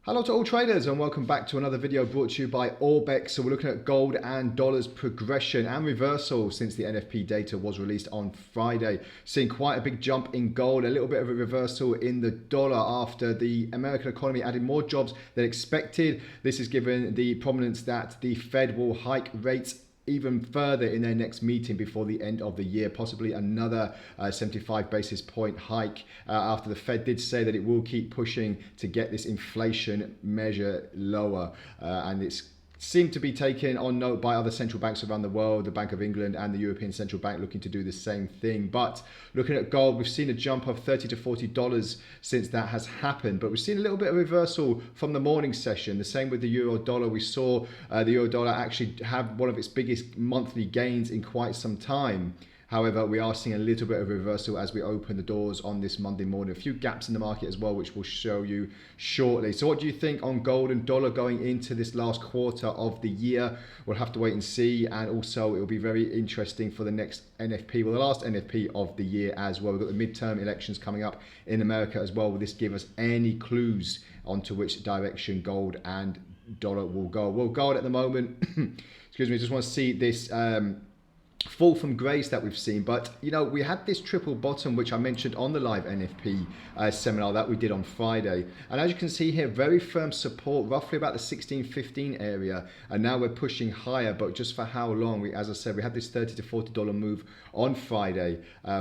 Hello to all traders and welcome back to another video brought to you by Orbex. So we're looking at gold and dollars progression and reversal since the NFP data was released on Friday. Seeing quite a big jump in gold, a little bit of a reversal in the dollar after the American economy added more jobs than expected. This is given the prominence that the Fed will hike rates even further in their next meeting before the end of the year, possibly another 75 basis point hike after the Fed did say that it will keep pushing to get this inflation measure lower, and it's seemed to be taken on note by other central banks around the world, the Bank of England and the European Central Bank looking to do the same thing. But looking at gold, we've seen a jump of $30 to $40 since that has happened, but we've seen a little bit of reversal from the morning session. The same with the euro dollar. We saw the euro dollar actually have one of its biggest monthly gains in quite some time. However, we are seeing a little bit of reversal as we open the doors on this Monday morning. A few gaps in the market as well, which we'll show you shortly. So what do you think on gold and dollar going into this last quarter of the year? We'll have to wait and see. And also, it will be very interesting for the next NFP, well, the last NFP of the year as well. We've got the midterm elections coming up in America as well. Will this give us any clues onto which direction gold and dollar will go? Well, gold at the moment, excuse me, just want to see this fall from grace that we've seen, but you know, we had this triple bottom which I mentioned on the live NFP seminar that we did on Friday, and as you can see here, very firm support roughly about the 16.15 area, and now we're pushing higher, but just for how long? As I said, we had this $30 to $40 move on Friday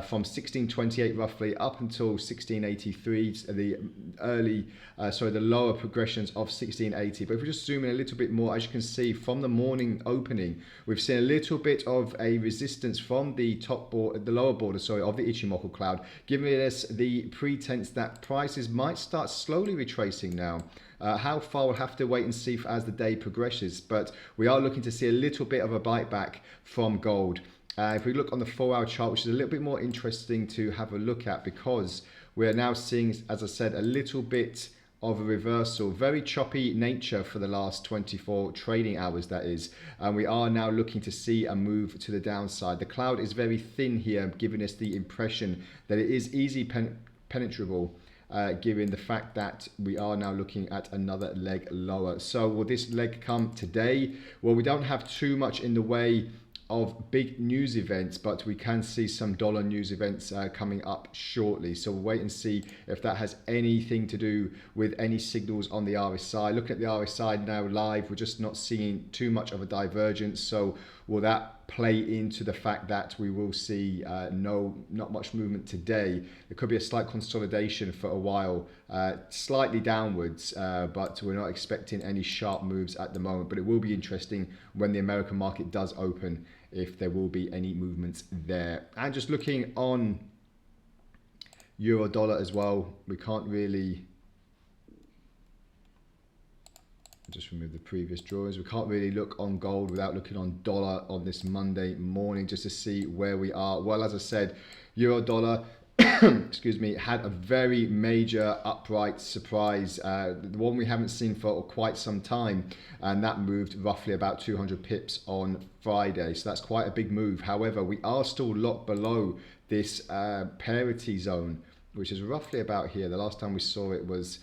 from 16.28 roughly up until 16.83, the lower progressions of 16.80. But if we just zoom in a little bit more, as you can see from the morning opening, we've seen a little bit of a resistance from the lower border of the Ichimoku cloud, giving us the pretense that prices might start slowly retracing now. How far, we'll have to wait and see as the day progresses, but we are looking to see a little bit of a bite back from gold. If we look on the 4-hour chart, which is a little bit more interesting to have a look at, because we're now seeing, as I said, a little bit of a reversal, very choppy nature for the last 24 trading hours, that is, and we are now looking to see a move to the downside. The cloud is very thin here, giving us the impression that it is easy penetrable, given the fact that we are now looking at another leg lower. So will this leg come today? Well, we don't have too much in the way of big news events, but we can see some dollar news events coming up shortly. So we'll wait and see if that has anything to do with any signals on the RSI. Looking at the RSI now live, we're just not seeing too much of a divergence. So will that play into the fact that we will see not much movement today? There could be a slight consolidation for a while, slightly downwards, but we're not expecting any sharp moves at the moment. But it will be interesting when the American market does open, if there will be any movements there. And just looking on euro dollar as well, we can't really, just remove the previous drawings. We can't really look on gold without looking on dollar on this Monday morning, just to see where we are. Well, as I said, euro dollar excuse me, had a very major upright surprise, the one we haven't seen for quite some time, and that moved roughly about 200 pips on Friday. So that's quite a big move. However, we are still locked below this parity zone, which is roughly about here. The last time we saw it was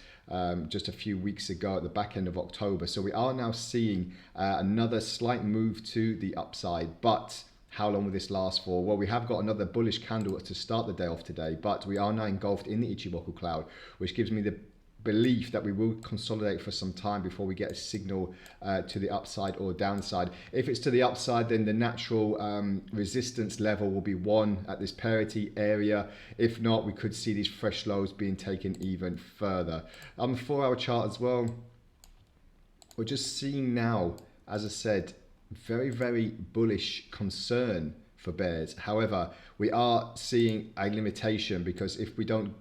just a few weeks ago at the back end of October. So we are now seeing another slight move to the upside, but how long will this last for? Well, we have got another bullish candle to start the day off today, but we are now engulfed in the Ichimoku cloud, which gives me the belief that we will consolidate for some time before we get a signal to the upside or downside. If it's to the upside, then the natural resistance level will be 1 at this parity area. If not, we could see these fresh lows being taken even further. On the 4-hour chart as well, we're just seeing now, as I said, very, very bullish concern for bears. However, we are seeing a limitation, because if we don't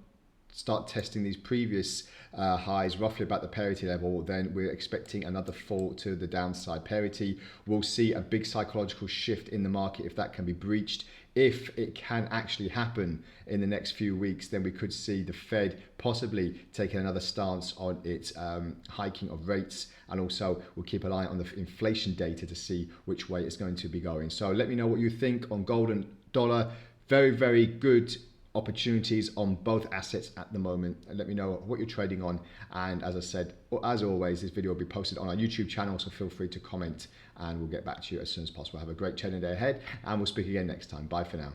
start testing these previous highs roughly about the parity level, then we're expecting another fall to the downside. Parity will see a big psychological shift in the market if that can be breached. If it can actually happen in the next few weeks, then we could see the Fed possibly taking another stance on its hiking of rates, and also we'll keep an eye on the inflation data to see which way it's going to be going. So let me know what you think on gold and dollar. Very, very good opportunities on both assets at the moment, and let me know what you're trading on. And as I said, as always, this video will be posted on our YouTube channel, so feel free to comment and we'll get back to you as soon as possible. Have a great trading day ahead, and we'll speak again next time. Bye for now.